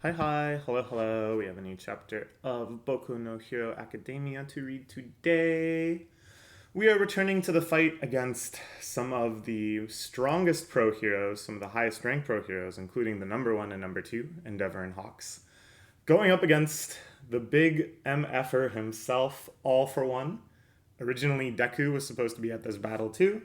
Hi, hello. We have a new chapter of Boku no Hero Academia to read today. We are returning to the fight against some of the strongest pro heroes, some of the highest ranked pro heroes, including the number one and number two, Endeavor and Hawks. Going up against the big MFer himself, All for One. Originally, Deku was supposed to be at this battle too.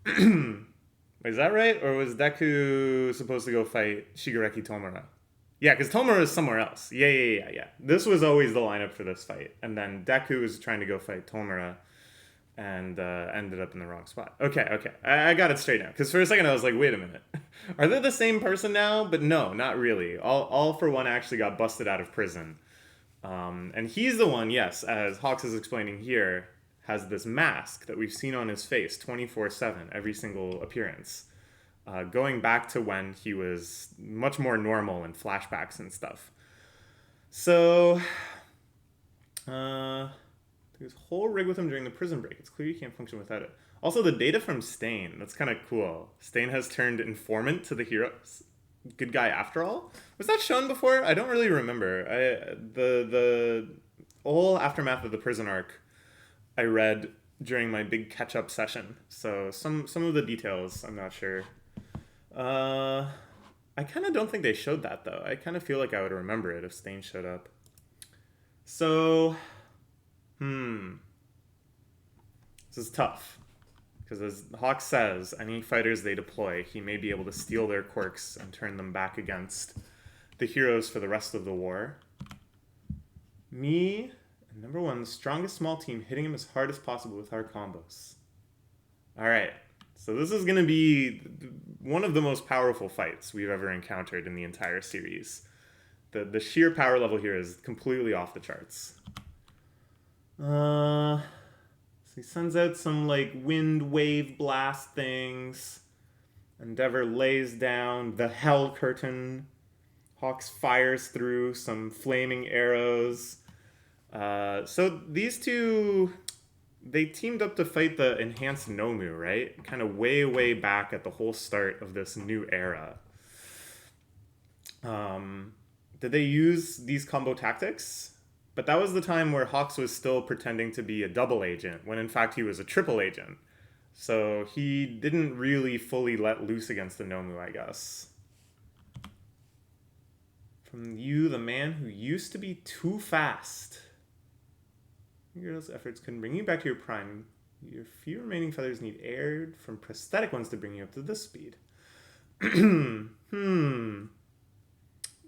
Is that right? Or was Deku supposed to go fight Shigaraki Tomura? Yeah, because Tomura is somewhere else. Yeah. This was always the lineup for this fight. And then Deku was trying to go fight Tomura and ended up in the wrong spot. Okay. I got it straight now. Because for a second I was like, wait a minute. Are they the same person now? But no, not really. All for One actually got busted out of prison. And he's the one, yes, as Hawks is explaining here, has this mask that we've seen on his face 24/7, every single appearance. Going back to when he was much more normal in flashbacks and stuff. So, there's a whole rig with him during the prison break. It's clear you can't function without it. Also, the data from Stain, that's kind of cool. Stain has turned informant to the heroes. Good guy after all? Was that shown before? I don't really remember. The whole aftermath of the prison arc I read during my big catch-up session. So some of the details I'm not sure. I kind of don't think they showed that though. I kind of feel like I would remember it if Stain showed up. So, this is tough. Because as Hawk says, any fighters they deploy, he may be able to steal their quirks and turn them back against the heroes for the rest of the war. Me, and number one, the strongest small team, hitting him as hard as possible with our combos. Alright, so this is going to be one of the most powerful fights we've ever encountered in the entire series. The sheer power level here is completely off the charts. So he sends out some like wind wave blast things. Endeavor lays down the hell curtain. Hawks fires through some flaming arrows. So these two, they teamed up to fight the enhanced Nomu, right? Kind of way back at the whole start of this new era. Did they use these combo tactics? But that was the time where Hawks was still pretending to be a double agent, when in fact he was a triple agent. So he didn't really fully let loose against the Nomu, I guess. From you, the man who used to be too fast. Your girl's efforts couldn't bring you back to your prime. Your few remaining feathers need air from prosthetic ones to bring you up to this speed.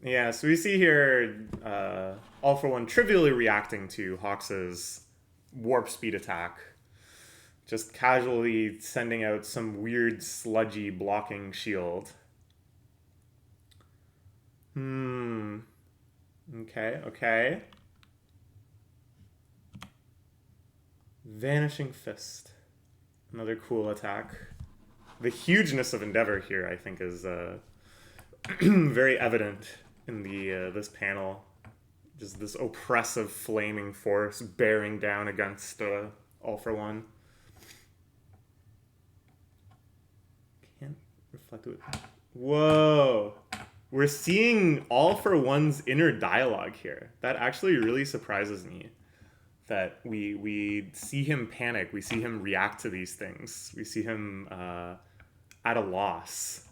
Yeah, so we see here All for One trivially reacting to Hawks's warp speed attack. Just casually sending out some weird sludgy blocking shield. Okay. Vanishing Fist. Another cool attack. The hugeness of Endeavor here, I think, is very evident in the this panel. Just this oppressive flaming force bearing down against All for One. Can't reflect it. Whoa. We're seeing All for One's inner dialogue here. That actually really surprises me. That we see him panic. We see him react to these things. We see him at a loss.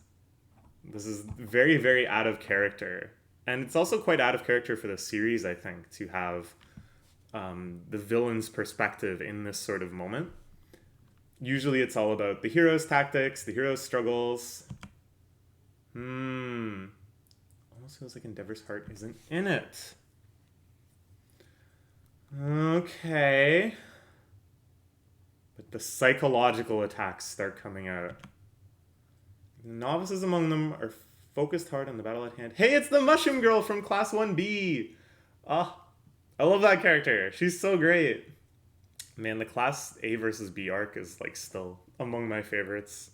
This is very out of character. And it's also quite out of character for the series, I think, to have the villain's perspective in this sort of moment. Usually it's all about the hero's tactics, the hero's struggles. Almost feels like Endeavor's heart isn't in it. Okay. But the psychological attacks start coming out. The novices among them are focused hard on the battle at hand. Hey, it's the Mushroom Girl from Class 1B! I love that character. She's so great. Man, the Class A versus B arc is like still among my favorites.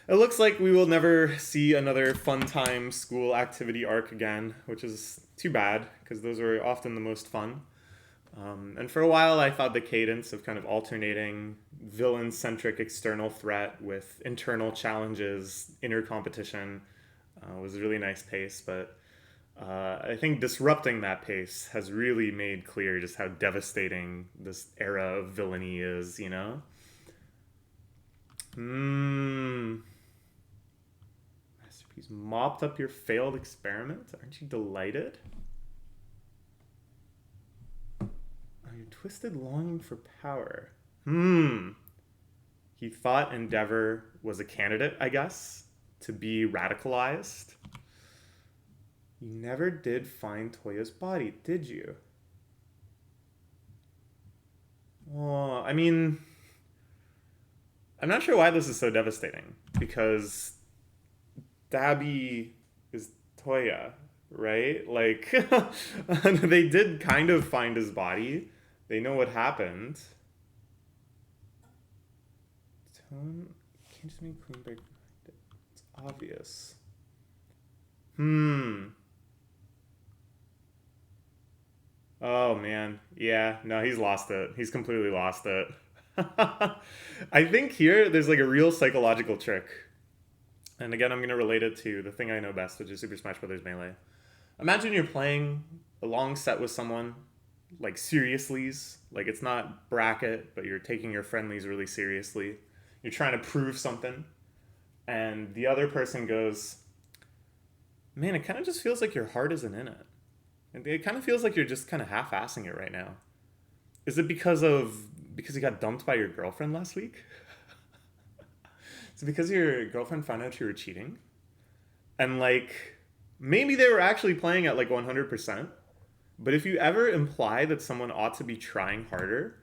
It looks like we will never see another fun time school activity arc again, which is too bad, because those are often the most fun. And for a while, I thought the cadence of kind of alternating villain-centric external threat with internal challenges, inner competition, was a really nice pace. But I think disrupting that pace has really made clear just how devastating this era of villainy is, you know? Mmm. Masterpiece mopped up your failed experiment? Aren't you delighted? Oh, your twisted longing for power. He thought Endeavor was a candidate, I guess, to be radicalized. You never did find Toya's body, did you? Well, I mean, I'm not sure why this is so devastating because Dabi is Toya, right? Like, they did kind of find his body. They know what happened. Tone can't just make Queen Bear. It's obvious. Oh man, yeah. No, he's lost it. He's completely lost it. I think here there's like a real psychological trick. And again, I'm going to relate it to the thing I know best, which is Super Smash Bros. Melee. Imagine you're playing a long set with someone, like seriouslys. Like it's not bracket, but you're taking your friendlies really seriously. You're trying to prove something. And the other person goes, man, it kind of just feels like your heart isn't in it. And it kind of feels like you're just kind of half-assing it right now. Is it because you got dumped by your girlfriend last week? Is it because your girlfriend found out you were cheating? And like, maybe they were actually playing at like 100%. But if you ever imply that someone ought to be trying harder,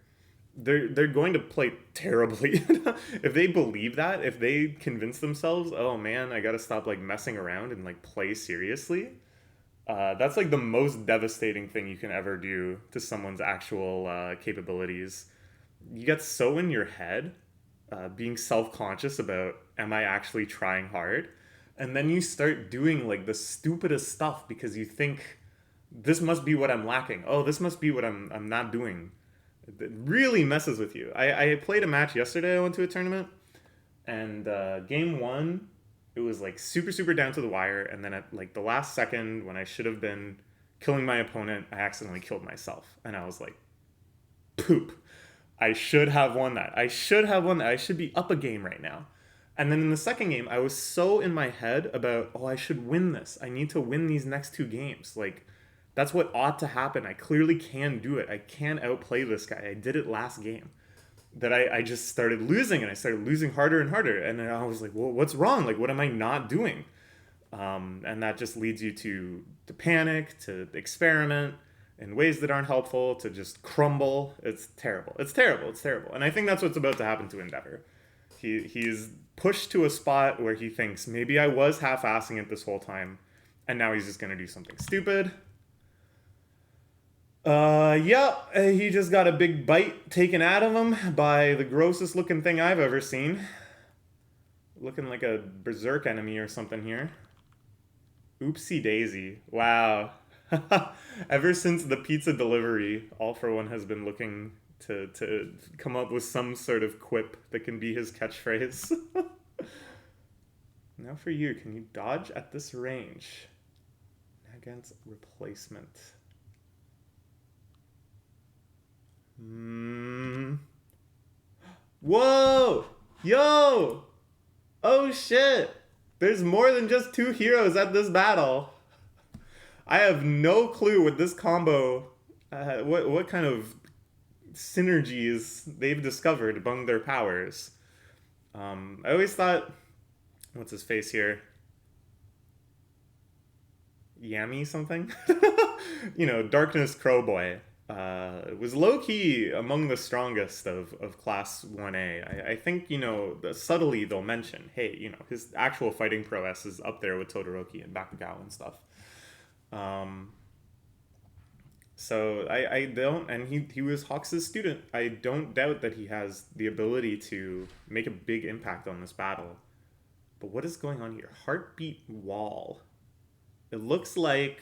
they're going to play terribly. If they believe that, if they convince themselves, oh man, I gotta stop like messing around and like play seriously, that's like the most devastating thing you can ever do to someone's actual capabilities. You get so in your head, being self-conscious about, am I actually trying hard? And then you start doing like the stupidest stuff because you think, this must be what I'm lacking. Oh, this must be what I'm not doing. It really messes with you. I played a match yesterday. I went to a tournament, and game one, it was like super super down to the wire, and then at like the last second when I should have been killing my opponent, I accidentally killed myself, and I was like, poop. I should have won that. I should have won that. I should be up a game right now. And then in the second game, I was so in my head about, oh, I should win this. I need to win these next two games. Like, that's what ought to happen. I clearly can do it. I can outplay this guy. I did it last game. That I just started losing, and I started losing harder and harder. And then I was like, well, what's wrong? Like, what am I not doing? And that just leads you to panic, to experiment in ways that aren't helpful, to just crumble. It's terrible. It's terrible. It's terrible. And I think that's what's about to happen to Endeavor. He's pushed to a spot where he thinks, maybe I was half-assing it this whole time, and now he's just going to do something stupid. He just got a big bite taken out of him by the grossest looking thing I've ever seen. Looking like a berserk enemy or something here. Oopsie daisy. Wow. Ever since the pizza delivery, All For One has been looking to come up with some sort of quip that can be his catchphrase. Now for you, can you dodge at this range? Against replacement. Whoa! Yo! Oh shit! There's more than just two heroes at this battle. I have no clue what this combo, what kind of synergies they've discovered among their powers. I always thought, what's his face here? Yami something? Darkness Crowboy. Was low-key among the strongest of Class 1A. I think, subtly they'll mention, hey, his actual fighting prowess is up there with Todoroki and Bakugan and stuff. So I don't, and he was Hawks' student. I don't doubt that he has the ability to make a big impact on this battle. But what is going on here? Heartbeat wall. It looks like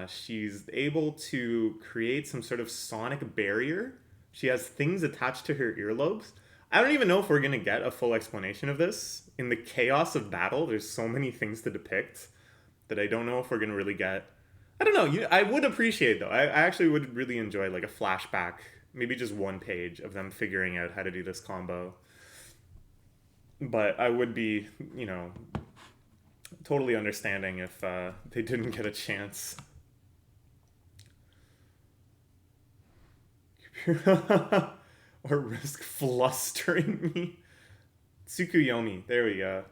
she's able to create some sort of sonic barrier. She has things attached to her earlobes. I don't even know if we're going to get a full explanation of this. In the chaos of battle, there's so many things to depict. that I don't know if we're gonna really get. I don't know. I would appreciate though. I actually would really enjoy like a flashback, maybe just one page of them figuring out how to do this combo. But I would be, totally understanding if they didn't get a chance. Or risk flustering me. Tsukuyomi. There we go.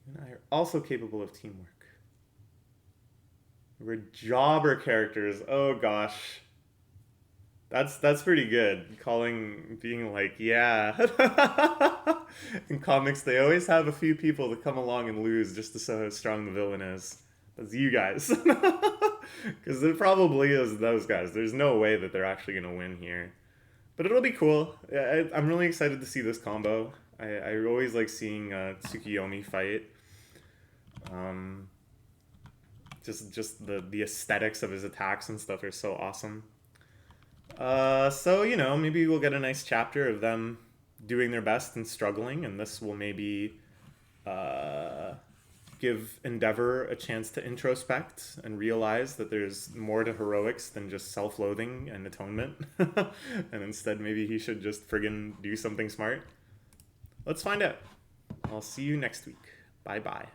And I are also capable of teamwork. We're jobber characters. Oh gosh. That's pretty good. Being like, yeah. In comics, they always have a few people that come along and lose just to show how strong the villain is. That's you guys. Because it probably is those guys. There's no way that they're actually going to win here. But it'll be cool. I'm really excited to see this combo. I always like seeing Tsukuyomi fight. Just the aesthetics of his attacks and stuff are so awesome. So, maybe we'll get a nice chapter of them doing their best and struggling, and this will maybe give Endeavor a chance to introspect and realize that there's more to heroics than just self-loathing and atonement. And instead, maybe he should just friggin' do something smart. Let's find out. I'll see you next week. Bye-bye.